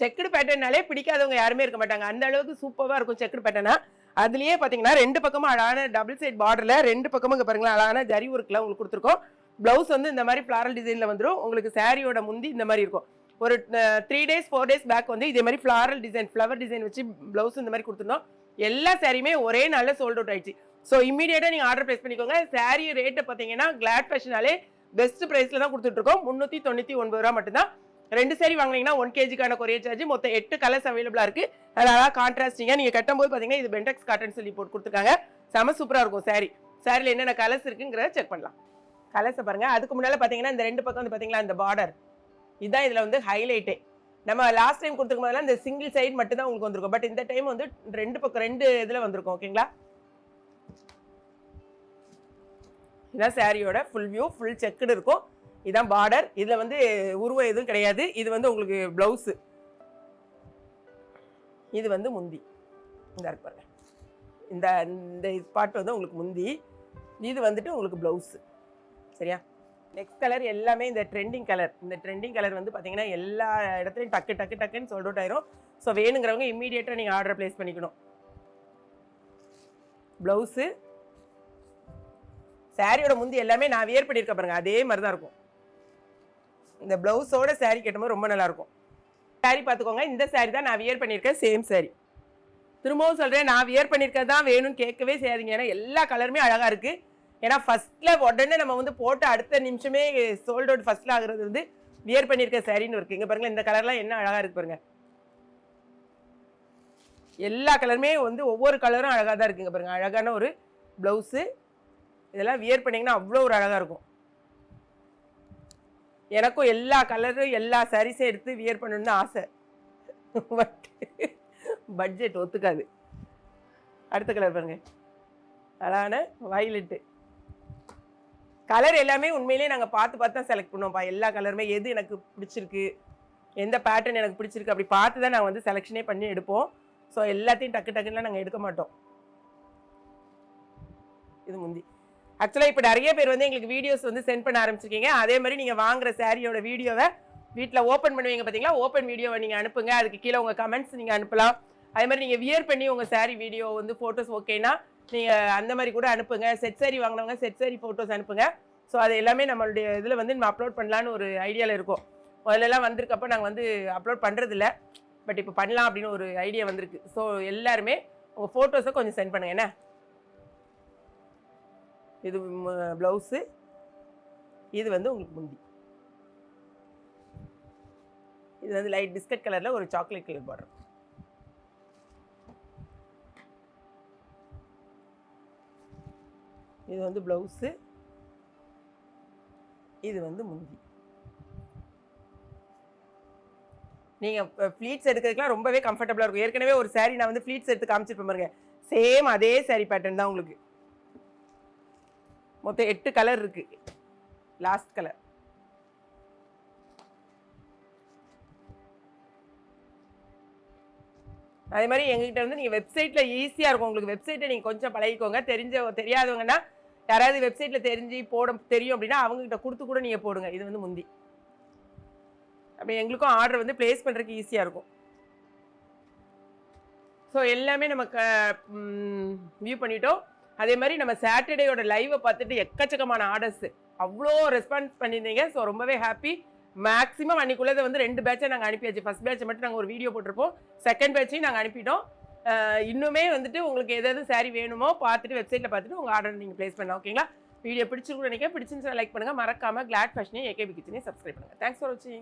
Checked பேட்டர்னாலே பிடிக்காதவங்க யாருமே இருக்க மாட்டாங்க. அந்த அளவுக்கு சூப்பராக இருக்கும் செக்குடு பேட்டர்னா. அதுலேயே பார்த்தீங்கன்னா 2 பக்கமும் அழகான டபுள் சைட் பார்டரில் 2 பக்கமும் இங்கே பாருங்களேன் அழகான ஜரி ஒர்க்கில் உங்களுக்கு கொடுத்துருக்கோம். ப்ளவுஸ் வந்து இந்த மாதிரி ஃப்ளாரல் டிசைனில் வந்துடும். உங்களுக்கு சாரியோட முந்தி இந்த மாதிரி இருக்கும். ஒரு 3 days 4 days பேக் வந்து இதே மாதிரி ஃப்ளாரல் டிசைன் ஃப்ளவர் டிசைன் வச்சு ப்ளவுஸ் இந்த மாதிரி கொடுத்துருந்தோம். எல்லா சாரியுமே ஒரே நாளில் சோல்ட் அவுட் ஆயிடுச்சு. ஸோ இமீடியட்டாக நீங்கள் ஆர்டர் ப்ளேஸ் பண்ணிக்கோங்க. சாரி ரேட்டை பார்த்தீங்கன்னா கிளாட் ஃபேஷனாலே பெஸ்ட் ப்ரைஸில் தான் கொடுத்துட்ருக்கோம். 399 ரூபா மட்டும்தான். 2 சாரி வாங்கினீங்கன்னா 1 kgக்கான கொரியர் சார்ஜ். மொத்தம் 8 கலர்ஸ் அவைலபிளாக இருக்குது. அதனால கான்ட்ராஸ்டிங்காக நீங்கள் கட்டும்போது பார்த்தீங்கன்னா இது பென்டெக்ஸ் காட்டன் சொல்லி போட்டு கொடுத்துருக்காங்க. செம சூப்பராக இருக்கும் சாரி. சாரியில் என்னென்ன கலர்ஸ் இருக்குங்கிறத செக் பண்ணலாம். கலர்ஸை பாருங்கள். அதுக்கு முன்னால் பார்த்தீங்கன்னா இந்த 2 பக்கம் வந்து பார்த்தீங்களா இந்த பார்டர் இதுதான் இதில் வந்து ஹைலைட்டே. நம்ம லாஸ்ட் டைம் கொடுத்துருக்கும் போதெல்லாம் இந்த சிங்கிள் சைடு மட்டும் தான் உங்களுக்கு வந்திருக்கும். பட் இந்த டைம் வந்து 2 பக்கம் 2 இதில் வந்திருக்கும். ஓகேங்களா? இதான் சாரியோட ஃபுல் வியூ. ஃபுல் செக்குடு இருக்கும். இதுதான் பார்டர். இதில் வந்து உருவம் எதுவும் கிடையாது. இது வந்து உங்களுக்கு ப்ளவுஸு. இது வந்து முந்தி. இந்த இருப்பாருங்க இந்த இந்த பார்ட் வந்து உங்களுக்கு முந்தி. இது வந்துட்டு உங்களுக்கு ப்ளவுஸு. சரியா? நெக்ஸ்ட் கலர் எல்லாமே இந்த ட்ரெண்டிங் கலர். இந்த ட்ரெண்டிங் கலர் வந்து பார்த்தீங்கன்னா எல்லா இடத்துலையும் டக்கு டக்கு டக்குன்னு சோல்ட் அவுட் ஆயிரும். ஸோ வேணுங்கிறவங்க இம்மீடியட்டாக நீங்கள் ஆர்டர் ப்ளேஸ் பண்ணிக்கணும். ப்ளவுஸு சாரியோட முந்தி எல்லாமே நான் வியர் பண்ணியிருக்க பாருங்க அதே மாதிரி தான் இருக்கும். இந்த ப்ளவுஸோட சாரி கட்டும்போது ரொம்ப நல்லாயிருக்கும். சாரி பார்த்துக்கோங்க. இந்த சாரி தான் நான் வியர் பண்ணியிருக்கேன். Same sorry. திரும்பவும் சொல்கிறேன், நான் வியர் பண்ணியிருக்கேன் தான் வேணும்னு கேட்கவே செய்யாதீங்க. ஏன்னா எல்லா கலருமே அழகாக இருக்குது. ஏன்னா ஃபஸ்ட்டில் உடனே நம்ம வந்து போட்டு அடுத்த நிமிஷமே சோல்ட் அவுட் ஃபஸ்ட்டில் ஆகுறது வந்து வியர் பண்ணியிருக்க சாரின்னு இருக்குது. இங்கே பாருங்கள் இந்த கலர்லாம் என்ன அழகாக இருக்குது பாருங்கள். எல்லா கலருமே வந்து ஒவ்வொரு கலரும் அழகாக தான் இருக்குங்க பாருங்கள். அழகான ஒரு ப்ளவுஸு. இதெல்லாம் வியர் பண்ணிங்கன்னா அவ்வளோ ஒரு அழகாக இருக்கும். எனக்கும் எல்லா கலரும் எல்லா சாரீஸும் எடுத்து வியர் பண்ணணும்னு ஆசை. பட் பட்ஜெட் ஒத்துக்காது. அடுத்த கலர் பாருங்க. அழகான வயலட்டு கலர். எல்லாமே உண்மையிலேயே நாங்கள் பார்த்து தான் செலக்ட் பண்ணுவோம்ப்பா. எல்லா கலருமே எது எனக்கு பிடிச்சிருக்கு, எந்த பேட்டர்ன் எனக்கு பிடிச்சிருக்கு அப்படி பார்த்து தான் நாங்கள் வந்து செலெக்ஷனே பண்ணி எடுப்போம். ஸோ எல்லாத்தையும் டக்கு டக்குலாம் நாங்கள் எடுக்க மாட்டோம். இது முந்தி. ஆக்சுவலாக இப்போ நிறைய பேர் வந்து எங்களுக்கு வீடியோஸ் வந்து சென்ட் பண்ண ஆரம்பிச்சிருக்கீங்க. அதே மாதிரி நீங்கள் வாங்குற சாரியோட வீடியோவை வீட்டில் ஓப்பன் பண்ணுவீங்க பார்த்தீங்களா? ஓப்பன் வீடியோவை நீங்கள் அனுப்புங்க. அதுக்கு கீழே உங்கள் கமெண்ட்ஸ் நீங்கள் அனுப்பலாம். அதே மாதிரி நீங்கள் வியர் பண்ணி உங்கள் சாரி வீடியோ வந்து ஃபோட்டோஸ் ஓகேனா நீங்கள் அந்த மாதிரி கூட அனுப்புங்க. செட் சாரி வாங்கினவங்க செட் சாரி ஃபோட்டோஸ் அனுப்புங்க. ஸோ அது எல்லாமே நம்மளுடைய இதில் வந்து நம்ம அப்லோட் பண்ணலான்னு ஒரு ஐடியாவில் இருக்கும். முதல்லலாம் வந்திருக்கப்போ நாங்கள் வந்து அப்லோட் பண்ணுறதில்ல. பட் இப்போ பண்ணலாம் அப்படின்னு ஒரு ஐடியா வந்திருக்கு. ஸோ எல்லாருமே உங்கள் ஃபோட்டோஸை கொஞ்சம் சென்ட் பண்ணுங்க. என்ன இது ப்ளவுஸு. இது வந்து உங்களுக்கு முந்தி. இது வந்து லைட் பிஸ்கட் கலரில் ஒரு சாக்லேட் கலர் பார்டர். இது வந்து ப்ளவுஸு. இது வந்து முந்தி. நீங்கள் ஃப்ளீட்ஸ் எடுக்கிறதுக்குலாம் ரொம்பவே கம்ஃபர்டபுளாக இருக்கும். ஏற்கனவே ஒரு சாரீ நான் வந்து ஃப்ளீட்ஸ் எடுத்து காமிச்சிருப்பேன் பாருங்க. சேம் அதே சாரீ பேட்டர்ன் தான் உங்களுக்கு. மொத்தம் 8 கலர் இருக்குது. Last colour. அதே மாதிரி எங்ககிட்ட வந்து நீங்கள் வெப்சைட்டில் ஈஸியாக இருக்கும். உங்களுக்கு வெப்சைட்டை நீங்கள் கொஞ்சம் பழகிக்கோங்க. தெரியாதவங்கன்னா யாராவது வெப்சைட்டில் தெரியும் அப்படின்னா அவங்ககிட்ட கொடுத்து கூட நீங்கள் போடுங்க. இது வந்து முந்தி. அப்படி எங்களுக்கும் ஆர்டர் வந்து ப்ளேஸ் பண்ணுறதுக்கு ஈஸியாக இருக்கும். ஸோ எல்லாமே நமக்கு வியூ பண்ணிட்டோம். அதே மாதிரி நம்ம சாட்டர்டேயோட லைவை பார்த்துட்டு எக்கச்சக்கமான ஆர்டர்ஸ் அவ்வளோ ரெஸ்பான்ஸ் பண்ணியிருந்தீங்க. ஸோ ரொம்பவே ஹாப்பி. மேக்ஸிமம் அன்றைக்குள்ளதை வந்து 2 பேட்சை நாங்கள் அனுப்பியாச்சு. ஃபஸ்ட் பேட்சை மட்டும் நாங்கள் ஒரு வீடியோ போட்டிருப்போம். செகண்ட் பேட்சையும் நாங்கள் அனுப்பிட்டோம். இன்னுமே வந்துட்டு உங்களுக்கு எதாவது சாரீ வேணுமோ பார்த்துட்டு வெப்சைட்டில் பார்த்துட்டு உங்கள் ஆர்டர் நீங்கள் ப்ளேஸ் பண்ணலாம். ஓகேங்களா? வீடியோ பிடிச்சிருக்குன்னு நினைக்கிறேன். பிடிச்சிருந்துச்சுன்னா லைக் பண்ணுங்கள். மறக்காமல் கிளாட் ஃபேஷனையும் ஏகேபி கிச்சனையும் சப்ஸ்கிரைப் பண்ணுங்கள். தேங்க்ஸ் ஃபார் வாட்சிங்.